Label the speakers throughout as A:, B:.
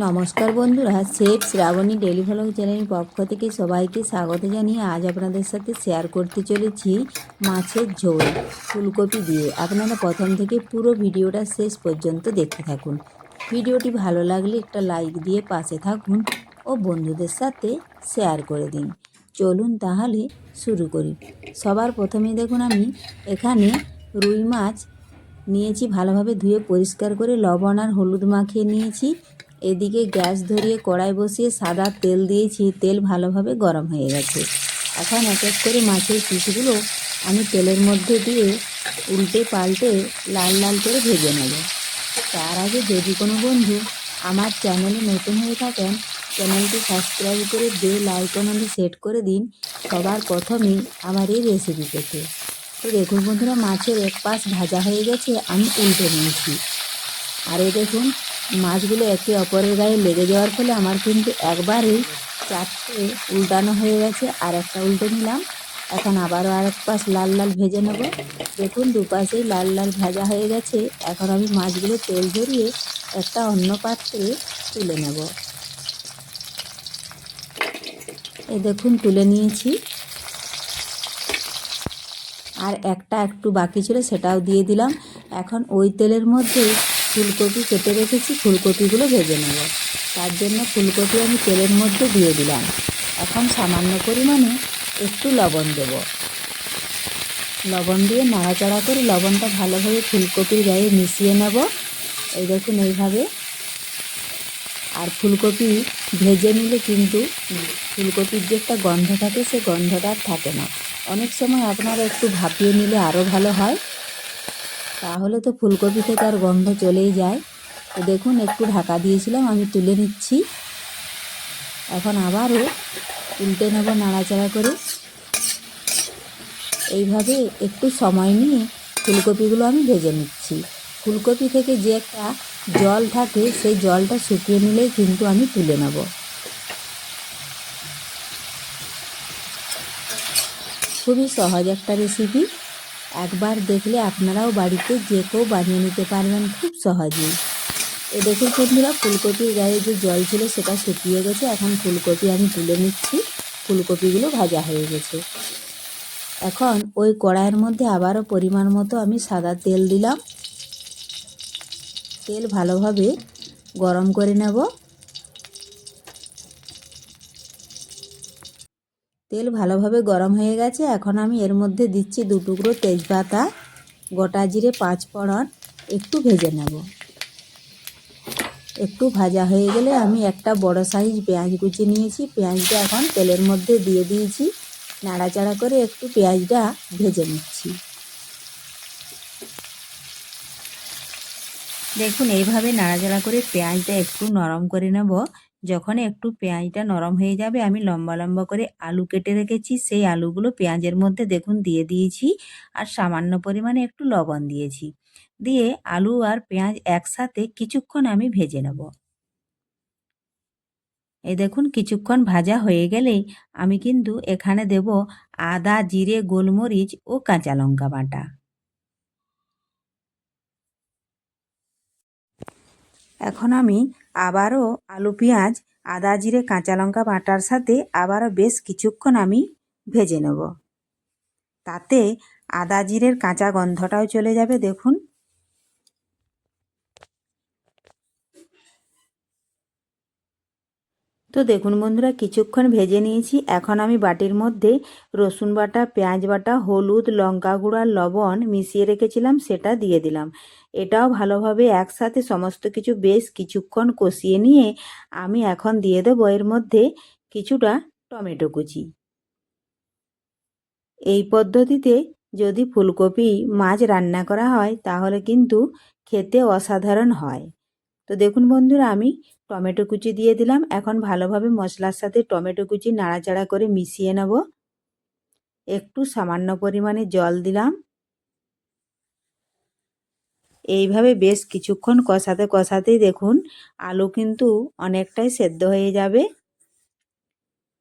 A: নমস্কার বন্ধুরা, chef Shrabani daily vlog চ্যানেলের পক্ষ থেকে সবাইকে স্বাগত জানিয়ে আজ আপনাদের সাথে শেয়ার করতে চলেছি মাছের ঝোল ফুলকপি দিয়ে। আপনারা প্রথম থেকে পুরো ভিডিওটা শেষ পর্যন্ত দেখতে থাকুন। ভিডিওটি ভালো লাগলে একটা লাইক দিয়ে পাশে থাকুন ও বন্ধুদের সাথে শেয়ার করে দিন। চলুন তাহলে শুরু করি। সবার প্রথমেই দেখুন আমি এখানে রুই মাছ নিয়েছি, ভালোভাবে ধুয়ে পরিষ্কার করে লবণ আর হলুদ মাখিয়ে নিয়েছি। এদিকে গ্যাস ধরিয়ে কড়াই বসিয়ে সাদা তেল দিয়েছি, তেল ভালোভাবে গরম হয়ে গেছে। এখন এক এক করে মাছের পিসগুলো আমি তেলের মধ্যে দিয়ে উল্টে পাল্টে লাল লাল করে ভেজে নেব। তার আগে যদি কোনো বন্ধু আমার চ্যানেলে নতুন হয়ে থাকেন, চ্যানেলটি সাবস্ক্রাইব করে বেল আইকন অনে সেট করে দিন সবার প্রথমেই আমার এই রেসিপি পেতে। তো দেখুন বন্ধুরা, মাছের এক পাশ ভাজা হয়ে গেছে, আমি উল্টে নিয়েছি। আর এই দেখুন মাছগুলো একে অপরের গায়ে লেগে যাওয়ার ফলে আমার কিন্তু একবারেই 4টে উল্টানো হয়ে গেছে। আর একটা উল্টে নিলাম। এখন আবারও আরেক পাশ লাল লাল ভেজে নেব। দেখুন দুপাশেই লাল লাল ভাজা হয়ে গেছে। এখন আমি মাছগুলো তেল ঝরিয়ে একটা অন্য পাত্রে তুলে নেব। এই দেখুন তুলে নিয়েছি। আর একটা একটু বাকি ছিল, সেটাও দিয়ে দিলাম। এখন ওই তেলের মধ্যে ফুলকপি কেটে রেখেছি, ফুলকপিগুলো ভেজে নেব। তার জন্য ফুলকপি আমি তেলের মধ্যে দিয়ে দিলাম। এখন সামান্য পরিমাণে একটু লবণ দেব। লবণ দিয়ে নাড়াচাড়া করে লবণটা ভালোভাবে ফুলকপির গায়ে মিশিয়ে নেব। এই দেখুন এইভাবে। আর ফুলকপি ভেজে নিলে কিন্তু ফুলকপির যে একটা গন্ধ থাকে, সে গন্ধটা আর থাকে না। অনেক সময় আপনারা একটু ভাপিয়ে নিলে আরও ভালো হয়, তাহলে তো ফুলকপি থেকে আর গন্ধ চলেই যায়। তো দেখুন একটু ঢাকা দিয়েছিলাম, আমি তুলে নিচ্ছি। এখন আবারও উল্টে নেব নাড়াচাড়া করে। এইভাবে একটু সময় নিয়ে ফুলকপিগুলো আমি ভেজে নিচ্ছি। ফুলকপি থেকে যে একটা জল থাকে, সেই জলটা শুকিয়ে নিলেই কিন্তু আমি তুলে নেব। খুবই সহজ একটা রেসিপি, একবার দেখলে আপনারাও বাড়িতে যে কেউ বানিয়ে নিতে পারবেন খুব সহজেই। এ দেখুন বন্ধুরা, ফুলকপির গায়ে যে জল ছিল সেটা শুকিয়ে গেছে। এখন ফুলকপি আমি তুলে নিচ্ছি। ফুলকপিগুলো ভাজা হয়ে গেছে। এখন ওই কড়াইয়ের মধ্যে আবারও পরিমাণ মতো আমি সাদা তেল দিলাম। তেল ভালোভাবে গরম করে নেব। তেল ভালোভাবে গরম হয়ে গেছে। এখন আমি এর মধ্যে দিচ্ছি 2 টুকরো তেজপাতা, গোটা জিরে, 5 ফোড়ন, একটু ভেজে নেব। একটু ভাজা হয়ে গেলে আমি একটা বড় সাইজ পেঁয়াজ কুচি নিয়েছি, পেঁয়াজটা এখন তেলের মধ্যে দিয়ে দিয়েছি। নাড়াচাড়া করে একটু পেঁয়াজটা ভেজে নিচ্ছি। দেখুন এইভাবে নাড়াচাড়া করে পেঁয়াজটা একটু নরম করে নেব। যখন একটু পেঁয়াজটা নরম হয়ে যাবে, আমি লম্বা লম্বা করে আলু কেটে রেখেছি, সেই আলুগুলো পেঁয়াজের মধ্যে দেখুন দিয়ে দিয়েছি। আর সামান্য পরিমাণে একটু লবণ দিয়েছি। দিয়ে আলু আর পেঁয়াজ একসাথে কিছুক্ষণ আমি ভেজে নেব। এই দেখুন কিছুক্ষণ ভাজা হয়ে গেলেই আমি কিন্তু এখানে দেব আদা, জিরে, গোলমরিচ ও কাঁচা লঙ্কা বাটা। এখন আমি আবারও আলু, পেঁয়াজ, আদা, জিরে, কাঁচা লঙ্কা বাটার সাথে আবারও বেশ কিছুক্ষণ আমি ভেজে নেব। তাতে আদা জিরের কাঁচা গন্ধটাও চলে যাবে। দেখুন তো দেখুন বন্ধুরা, কিছুক্ষণ ভেজে নিয়েছি। এখন আমি বাটির মধ্যে রসুন বাটা, পেঁয়াজ বাটা, হলুদ, লঙ্কা গুঁড়া, লবণ মিশিয়ে রেখেছিলাম, সেটা দিয়ে দিলাম। এটাও ভালোভাবে একসাথে সমস্ত কিছু বেশ কিছুক্ষণ কষিয়ে নিয়ে আমি এখন দিয়ে দেবো এর মধ্যে কিছুটা টমেটো কুচি। এই পদ্ধতিতে যদি ফুলকপি মাছ রান্না করা হয় তাহলে কিন্তু খেতে অসাধারণ হয়। তো দেখুন বন্ধুরা, আমি টমেটো কুচি দিয়ে দিলাম। এখন ভালোভাবে মশলার সাথে টমেটো কুচি নাড়াচাড়া করে মিশিয়ে নেব। একটু সামান্য পরিমাণে জল দিলাম। এইভাবে বেশ কিছুক্ষণ কষাতে কষাতেই দেখুন আলু কিন্তু অনেকটাই সেদ্ধ হয়ে যাবে।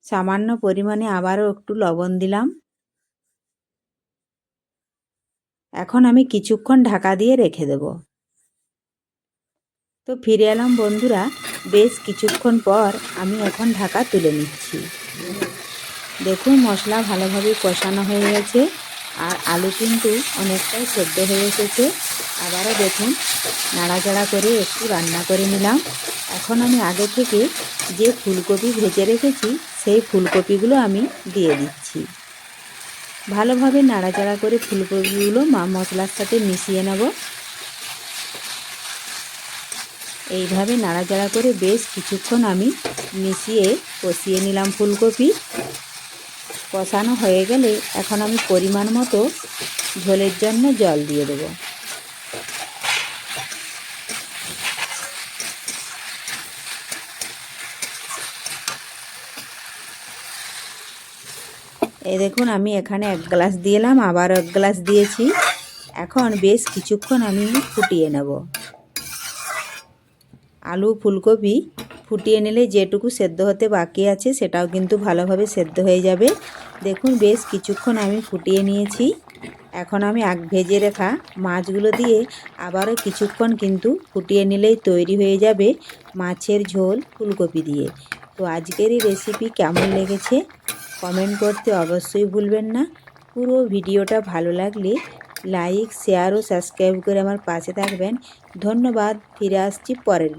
A: সামান্য পরিমাণে আবারও একটু লবণ দিলাম। এখন আমি কিছুক্ষণ ঢাকা দিয়ে রেখে দেব। তো ফিরে এলাম বন্ধুরা, বেশ কিছুক্ষণ পর আমি এখন ঢাকা তুলে নিচ্ছি। দেখুন মশলা ভালোভাবে কষানো হয়ে গেছে আর আলু কিন্তু অনেকটাই সেদ্ধ হয়ে এসেছে। আবারও দেখুন নাড়াচাড়া করে একটু রান্না করে নিলাম। এখন আমি আগে থেকে যে ফুলকপি ভেজে রেখেছি সেই ফুলকপিগুলো আমি দিয়ে দিচ্ছি। ভালোভাবে নাড়াচাড়া করে ফুলকপিগুলো মশলার সাথে মিশিয়ে নেব। এইভাবে নাড়াচাড়া করে বেশ কিছুক্ষণ আমি মিশিয়ে কষিয়ে নিলাম ফুলকপি। কষানো হয়ে গেলে এখন আমি পরিমাণ মতো ঝোলের জন্য জল দিয়ে দেব। এই দেখুন আমি এখানে 1 গ্লাস দিলাম, আবার 1 গ্লাস দিয়েছি। এখন বেশ কিছুক্ষণ আমি ফুটিয়ে নেব। আলু ফুলকপি ফুটিয়ে নিলে যেটুকু সেদ্ধ হতে বাকি আছে সেটাও কিন্তু ভালোভাবে সেদ্ধ হয়ে যাবে। দেখুন বেশ কিছুক্ষণ আমি ফুটিয়ে নিয়েছি। এখন আমি ভেজে রাখা মাছগুলো দিয়ে আবারও কিছুক্ষণ কিন্তু ফুটিয়ে নিলেই তৈরি হয়ে যাবে মাছের ঝোল ফুলকপি দিয়ে। তো আজকের এই রেসিপি কেমন লেগেছে কমেন্ট করতে অবশ্যই ভুলবেন না। পুরো ভিডিওটা ভালো লাগলে লাইক শেয়ার ও সাবস্ক্রাইব করে আমার পাশে থাকবেন। ধন্যবাদ। ফিরে আসছি পরের